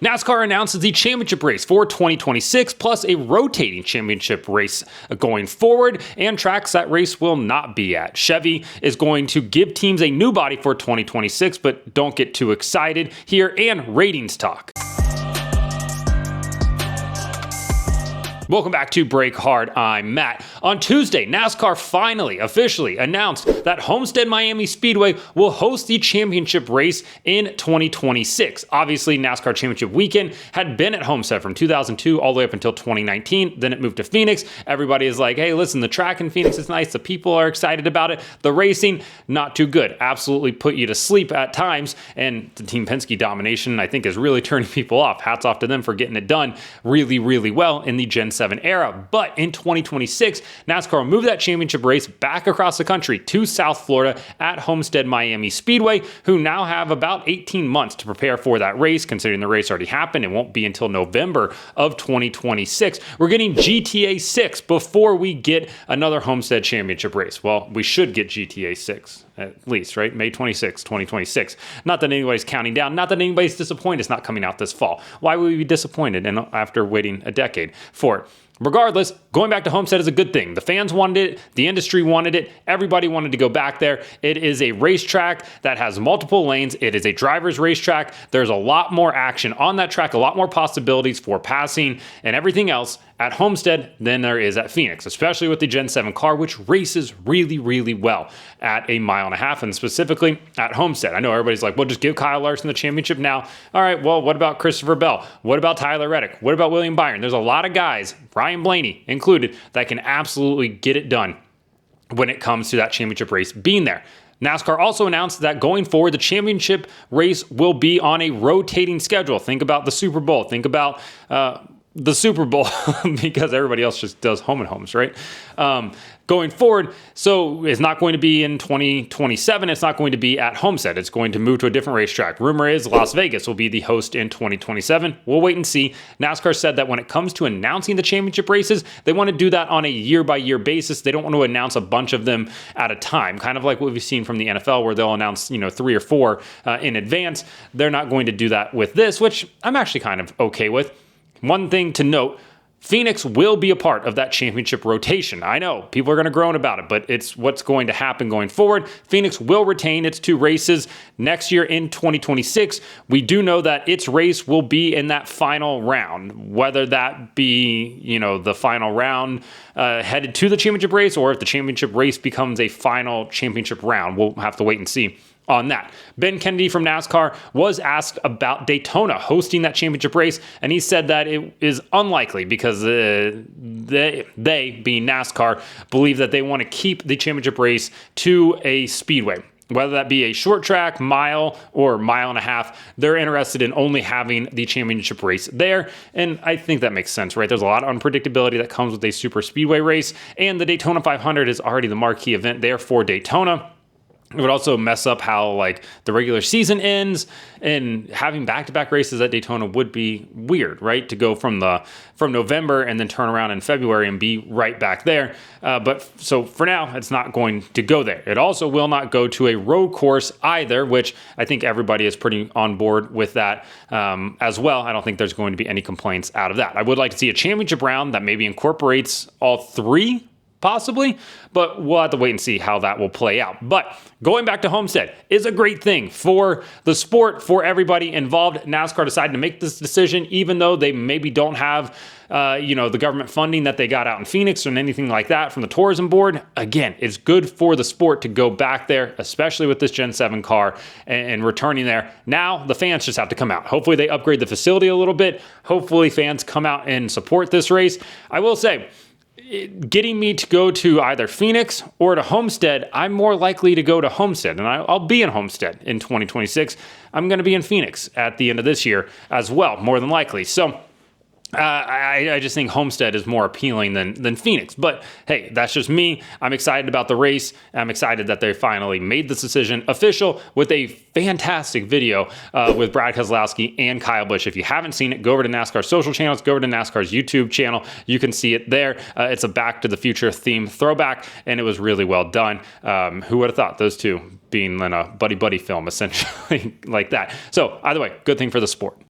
NASCAR announces the championship race for 2026, plus a rotating championship race going forward, and tracks that race will not be at. Chevy is going to give teams a new body for 2026, but don't get too excited here, and ratings talk. Welcome back to Break Hard. I'm Matt. On Tuesday, NASCAR finally officially announced that Homestead Miami Speedway will host the championship race in 2026. Obviously, NASCAR Championship Weekend had been at Homestead from 2002 all the way up until 2019. Then it moved to Phoenix. Everybody is like, hey, listen, the track in Phoenix is nice. The people are excited about it. The racing, not too good. Absolutely put you to sleep at times. And the Team Penske domination, I think, is really turning people off. Hats off to them for getting it done really, really well in the Gen 7 era. But in 2026, NASCAR will move that championship race back across the country to South Florida at Homestead Miami Speedway, who now have about 18 months to prepare for that race, considering the race already happened. It won't be until November of 2026. We're getting GTA 6 before we get another Homestead championship race. Well, we should get GTA 6 at least, right? May 26, 2026. Not that anybody's counting down, not that anybody's disappointed it's not coming out this fall. Why would we be disappointed after waiting a decade for it? Regardless, going back to Homestead is a good thing. The fans wanted it. The industry wanted it. Everybody wanted to go back there. It is a racetrack that has multiple lanes. It is a driver's racetrack. There's a lot more action on that track, a lot more possibilities for passing and everything else at Homestead than there is at Phoenix, especially with the Gen 7 car, which races really, really well at 1.5 miles, and specifically at Homestead. I know everybody's like, well, just give Kyle Larson the championship now. All right, well, what about Christopher Bell? What about Tyler Reddick? What about William Byron? There's a lot of guys, Ryan Blaney included, that can absolutely get it done when it comes to that championship race being there. NASCAR also announced that going forward, the championship race will be on a rotating schedule. Think about the Super Bowl. Think about the Super Bowl because everybody else just does home and homes, right? Going forward, so it's not going to be in 2027. It's not going to be at Homestead. It's going to move to a different racetrack. Rumor is Las Vegas will be the host in 2027. We'll wait and see. NASCAR said that when it comes to announcing the championship races, they want to do that on a year-by-year basis. They don't want to announce a bunch of them at a time, kind of like what we've seen from the NFL where they'll announce, 3 or 4 in advance. They're not going to do that with this, which I'm actually kind of okay with. One thing to note, Phoenix will be a part of that championship rotation. I know people are going to groan about it, but it's what's going to happen going forward. Phoenix will retain its 2 races next year in 2026. We do know that its race will be in that final round, whether that be, the final round headed to the championship race, or if the championship race becomes a final championship round. We'll have to wait and see on that. Ben Kennedy from NASCAR was asked about Daytona hosting that championship race, and he said that it is unlikely because they being NASCAR, believe that they want to keep the championship race to a speedway. Whether that be a short track, mile, or 1.5 miles, they're interested in only having the championship race there. And I think that makes sense, right? There's a lot of unpredictability that comes with a super speedway race, and the Daytona 500 is already the marquee event there for Daytona. It would also mess up how the regular season ends, and having back-to-back races at Daytona would be weird, right? To go from November and then turn around in February and be right back there. But so for now, it's not going to go there. It also will not go to a road course either, which I think everybody is pretty on board with that as well. I don't think there's going to be any complaints out of that. I would like to see a championship round that maybe incorporates all 3. Possibly, but we'll have to wait and see how that will play out. But going back to Homestead is a great thing for the sport, for everybody involved. NASCAR decided to make this decision, even though they maybe don't have, the government funding that they got out in Phoenix or anything like that from the tourism board. Again, it's good for the sport to go back there, especially with this Gen 7 car and returning there. Now the fans just have to come out. Hopefully they upgrade the facility a little bit. Hopefully fans come out and support this race. I will say, getting me to go to either Phoenix or to Homestead, I'm more likely to go to Homestead, and I'll be in Homestead in 2026. I'm going to be in Phoenix at the end of this year as well, more than likely. So I just think Homestead is more appealing than Phoenix. But hey, that's just me. I'm excited about the race. I'm excited that they finally made this decision official with a fantastic video with Brad Keselowski and Kyle Busch. If you haven't seen it, go over to NASCAR social channels, go over to NASCAR's YouTube channel. You can see it there. It's a Back to the Future theme throwback, and it was really well done. Who would have thought those two being in a buddy-buddy film, essentially, like that? So either way, good thing for the sport.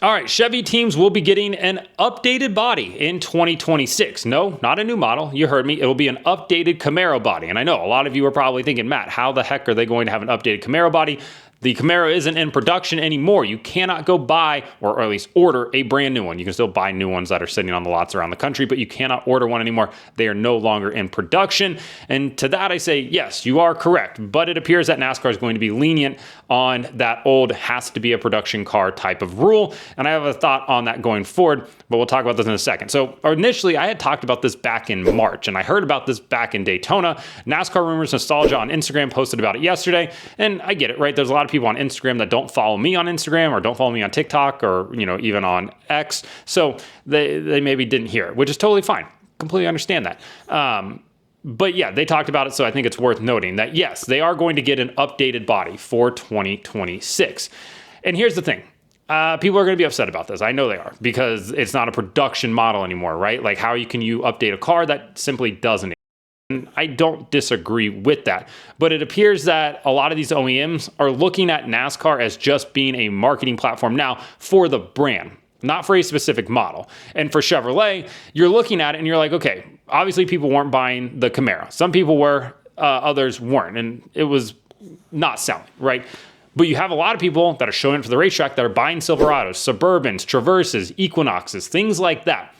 All right, Chevy teams will be getting an updated body in 2026. No, not a new model. You heard me. It will be an updated Camaro body. And I know a lot of you are probably thinking, Matt, how the heck are they going to have an updated Camaro body? The Camaro isn't in production anymore. You cannot go buy, or at least order, a brand new one. You can still buy new ones that are sitting on the lots around the country, but you cannot order one anymore. They are no longer in production. And to that I say, yes, you are correct. But it appears that NASCAR is going to be lenient on that old has to be a production car type of rule. And I have a thought on that going forward, but we'll talk about this in a second. So initially, I had talked about this back in March, and I heard about this back in Daytona. NASCAR Rumors Nostalgia on Instagram posted about it yesterday. And I get it, right? There's a lot of people on Instagram that don't follow me on Instagram or don't follow me on TikTok or, even on X. So they maybe didn't hear it, which is totally fine. Completely understand that. But yeah, they talked about it. So I think it's worth noting that, yes, they are going to get an updated body for 2026. And here's the thing. People are going to be upset about this. I know they are, because it's not a production model anymore, right? Like, how can you update a car that simply doesn't? And I don't disagree with that, but it appears that a lot of these OEMs are looking at NASCAR as just being a marketing platform now for the brand, not for a specific model. And for Chevrolet, you're looking at it and you're like, okay, obviously people weren't buying the Camaro. Some people were, others weren't, and it was not selling, right? But you have a lot of people that are showing up for the racetrack that are buying Silverados, Suburbans, Traverses, Equinoxes, things like that.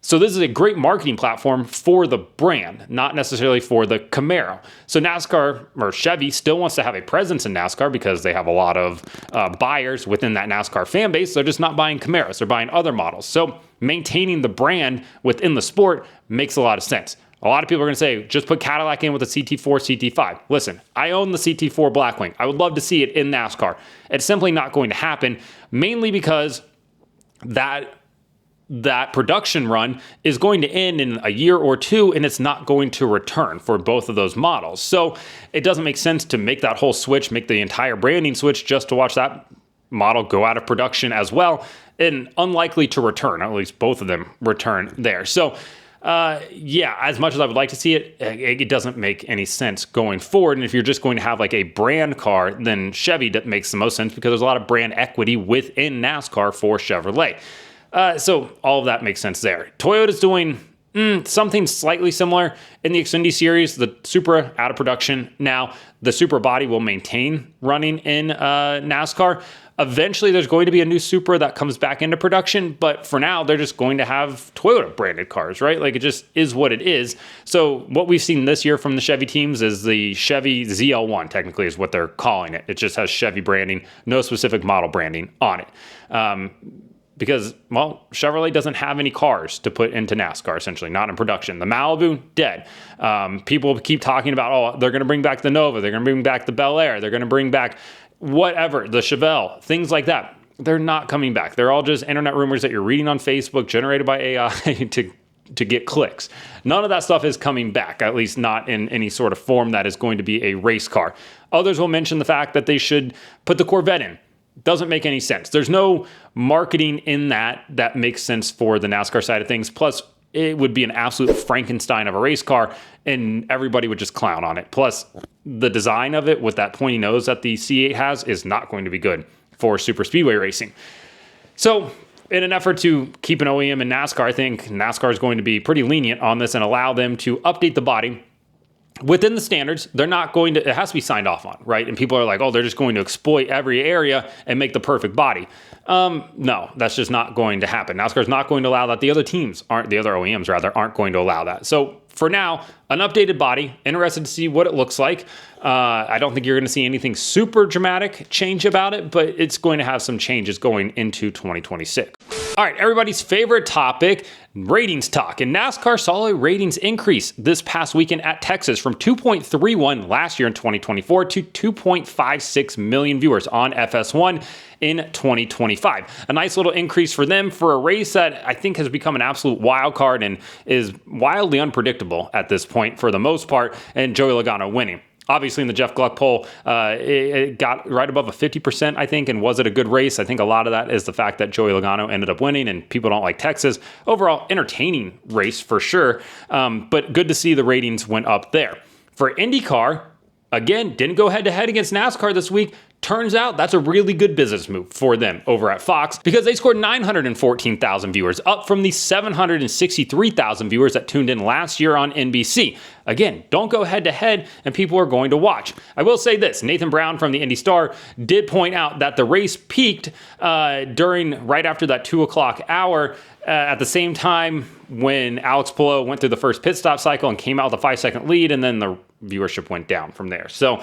So this is a great marketing platform for the brand, not necessarily for the Camaro. So NASCAR, or Chevy, still wants to have a presence in NASCAR because they have a lot of buyers within that NASCAR fan base. They're just not buying Camaros. They're buying other models. So maintaining the brand within the sport makes a lot of sense. A lot of people are going to say, just put Cadillac in with a CT4, CT5. Listen, I own the CT4 Blackwing. I would love to see it in NASCAR. It's simply not going to happen, mainly because that production run is going to end in a year or two, and it's not going to return for both of those models. So it doesn't make sense to make that whole switch, make the entire branding switch just to watch that model go out of production as well, and unlikely to return, at least both of them return there. So yeah, as much as I would like to see it, it doesn't make any sense going forward. And if you're just going to have like a brand car, then Chevy makes the most sense because there's a lot of brand equity within NASCAR for Chevrolet. So all of that makes sense there. Toyota's doing something slightly similar in the Xfinity Series. The Supra out of production now. The Supra body will maintain running in NASCAR. Eventually, there's going to be a new Supra that comes back into production, but for now, they're just going to have Toyota branded cars, right? Like, it just is what it is. So what we've seen this year from the Chevy teams is the Chevy ZL1, technically, is what they're calling it. It just has Chevy branding, no specific model branding on it. Because, well, Chevrolet doesn't have any cars to put into NASCAR, essentially, not in production. The Malibu, dead. People keep talking about, oh, they're going to bring back the Nova, they're going to bring back the Bel Air, they're going to bring back whatever, the Chevelle, things like that. They're not coming back. They're all just internet rumors that you're reading on Facebook, generated by AI to get clicks. None of that stuff is coming back, at least not in any sort of form that is going to be a race car. Others will mention the fact that they should put the Corvette in. Doesn't make any sense. There's no marketing in that makes sense for the NASCAR side of things. Plus, it would be an absolute Frankenstein of a race car, and everybody would just clown on it. Plus, the design of it with that pointy nose that the C8 has is not going to be good for super speedway racing. So, in an effort to keep an OEM in NASCAR, I think NASCAR is going to be pretty lenient on this and allow them to update the body within the standards. They're not going to, it has to be signed off on, right? And people are like, oh, they're just going to exploit every area and make the perfect body. No, that's just not going to happen. NASCAR is not going to allow that. The other OEMs aren't going to allow that. So for now, an updated body, interested to see what it looks like. I don't think you're going to see anything super dramatic change about it, but it's going to have some changes going into 2026. All right, everybody's favorite topic, ratings talk. And NASCAR saw a ratings increase this past weekend at Texas from 2.31 last year in 2024 to 2.56 million viewers on FS1 in 2025. A nice little increase for them for a race that I think has become an absolute wild card and is wildly unpredictable at this point for the most part, and Joey Logano winning. Obviously, in the Jeff Gluck poll, it got right above a 50%, I think. And was it a good race? I think a lot of that is the fact that Joey Logano ended up winning and people don't like Texas. Overall, entertaining race for sure. But good to see the ratings went up there. For IndyCar, again, didn't go head-to-head against NASCAR this week. Turns out that's a really good business move for them over at Fox because they scored 914,000 viewers, up from the 763,000 viewers that tuned in last year on NBC. Again, don't go head to head and people are going to watch. I will say this, Nathan Brown from the Indy Star did point out that the race peaked right after that 2 o'clock hour at the same time when Alex Palou went through the first pit stop cycle and came out with a 5-second lead, and then the viewership went down from there. So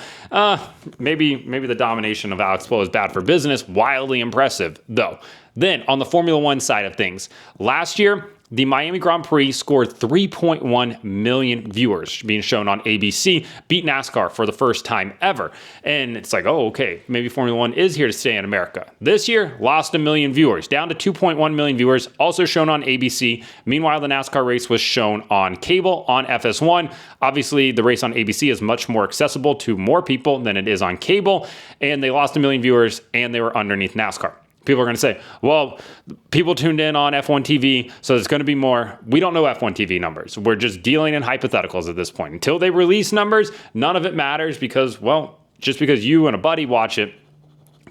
maybe the domination of Alex Palou is bad for business. Wildly impressive, though. Then on the Formula One side of things, last year, the Miami Grand Prix scored 3.1 million viewers being shown on ABC, beat NASCAR for the first time ever. And it's like, oh, okay, maybe Formula One is here to stay in America. This year, lost 1 million viewers, down to 2.1 million viewers, also shown on ABC. Meanwhile, the NASCAR race was shown on cable on FS1. Obviously, the race on ABC is much more accessible to more people than it is on cable, and they lost 1 million viewers, and they were underneath NASCAR. People are going to say, well, people tuned in on F1 TV, so there's going to be more. We don't know F1 TV numbers. We're just dealing in hypotheticals at this point. Until they release numbers, none of it matters because, well, just because you and a buddy watch it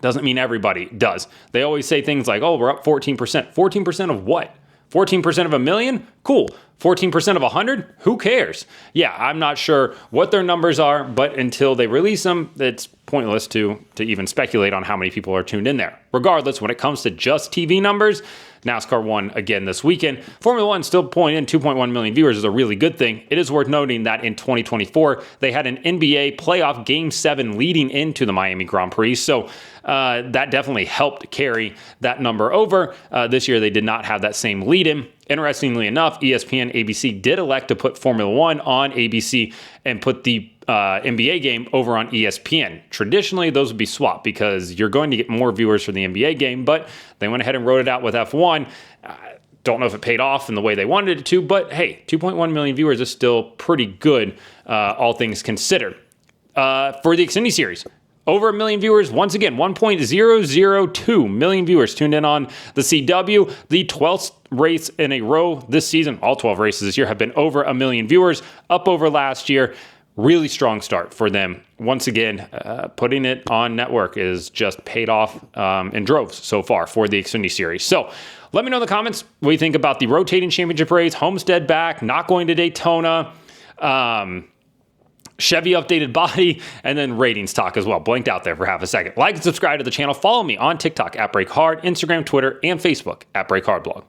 doesn't mean everybody does. They always say things like, oh, we're up 14%. 14% of what? 14% of 1 million? Cool. 14% of 100? Who cares? Yeah, I'm not sure what their numbers are, but until they release them, it's pointless to even speculate on how many people are tuned in there. Regardless, when it comes to just TV numbers, NASCAR won again this weekend. Formula One still pulling in 2.1 million viewers is a really good thing. It is worth noting that in 2024, they had an NBA playoff Game 7 leading into the Miami Grand Prix, so that definitely helped carry that number over. This year, they did not have that same lead-in. Interestingly enough, ESPN ABC did elect to put Formula One on ABC and put the NBA game over on ESPN. Traditionally, those would be swapped because you're going to get more viewers for the NBA game, but they went ahead and wrote it out with F1. Don't know if it paid off in the way they wanted it to, but hey, 2.1 million viewers is still pretty good, all things considered. For the Xfinity Series, over 1 million viewers. Once again, 1.002 million viewers tuned in on the CW. The 12th race in a row this season, all 12 races this year have been over 1 million viewers, up over last year. Really strong start for them. Once again, putting it on network is just paid off in droves so far for the Xfinity Series. So let me know in the comments what you think about the rotating championship race, Homestead back, not going to Daytona, Chevy updated body, and then ratings talk as well. Blanked out there for half a second. Like and subscribe to the channel. Follow me on TikTok at BreakHard, Instagram, Twitter, and Facebook at BreakHardBlog.